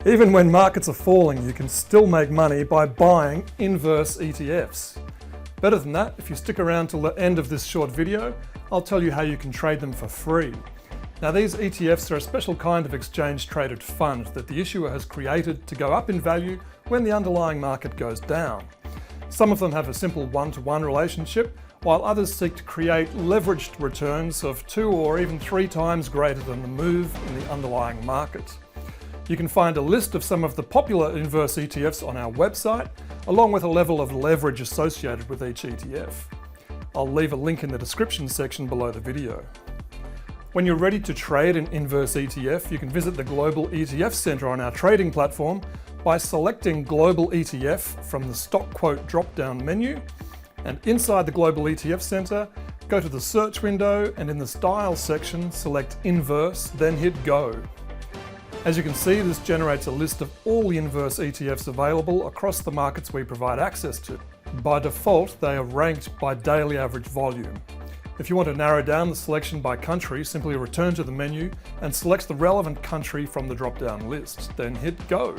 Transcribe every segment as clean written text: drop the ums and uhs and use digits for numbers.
Even when markets are falling, you can still make money by buying inverse ETFs. Better than that, if you stick around till the end of this short video, I'll tell you how you can trade them for free. Now, these ETFs are a special kind of exchange-traded fund that the issuer has created to go up in value when the underlying market goes down. Some of them have a simple one-to-one relationship, while others seek to create leveraged returns of 2 or even 3 times greater than the move in the underlying market. You can find a list of some of the popular inverse ETFs on our website, along with a level of leverage associated with each ETF. I'll leave a link in the description section below the video. When you're ready to trade an inverse ETF, you can visit the Global ETF Center on our trading platform by selecting Global ETF from the Stock Quote drop-down menu, and inside the Global ETF Center, go to the search window and in the Styles section, select Inverse, then hit Go. As you can see, this generates a list of all the inverse ETFs available across the markets we provide access to. By default, they are ranked by daily average volume. If you want to narrow down the selection by country, simply return to the menu and select the relevant country from the drop-down list, then hit Go.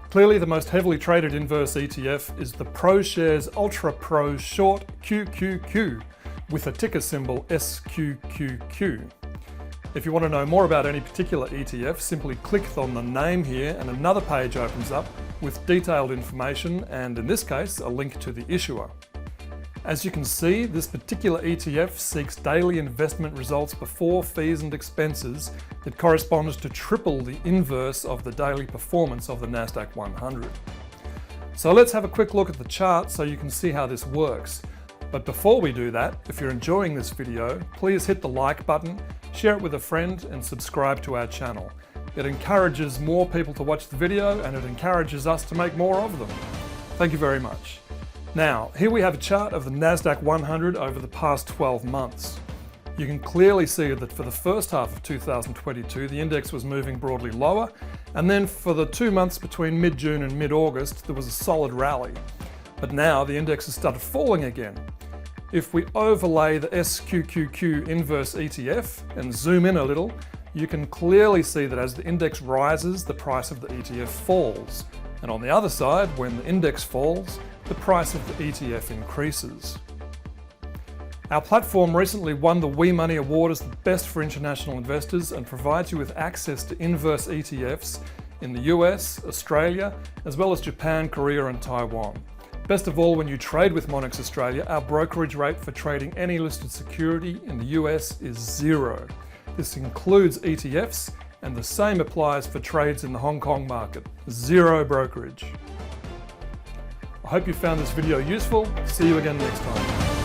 Clearly, the most heavily traded inverse ETF is the Proshares UltraPro Short QQQ with a ticker symbol SQQQ. If you want to know more about any particular ETF, simply click on the name here and another page opens up with detailed information and, in this case, a link to the issuer. As you can see, this particular ETF seeks daily investment results before fees and expenses that corresponds to triple the inverse of the daily performance of the Nasdaq 100. So let's have a quick look at the chart so you can see how this works. But before we do that, if you're enjoying this video, please hit the like button, share it with a friend and subscribe to our channel. It encourages more people to watch the video and it encourages us to make more of them. Thank you very much. Now, here we have a chart of the Nasdaq 100 over the past 12 months. You can clearly see that for the first half of 2022, the index was moving broadly lower, and then for the 2 months between mid-June and mid-August, there was a solid rally. But now the index has started falling again. If we overlay the SQQQ inverse ETF and zoom in a little, you can clearly see that as the index rises, the price of the ETF falls. And on the other side, when the index falls, the price of the ETF increases. Our platform recently won the WeMoney award as the best for international investors and provides you with access to inverse ETFs in the US, Australia, as well as Japan, Korea and Taiwan. Best of all, when you trade with Monex Australia, our brokerage rate for trading any listed security in the US is 0. This includes ETFs, and the same applies for trades in the Hong Kong market. 0 brokerage. I hope you found this video useful. See you again next time.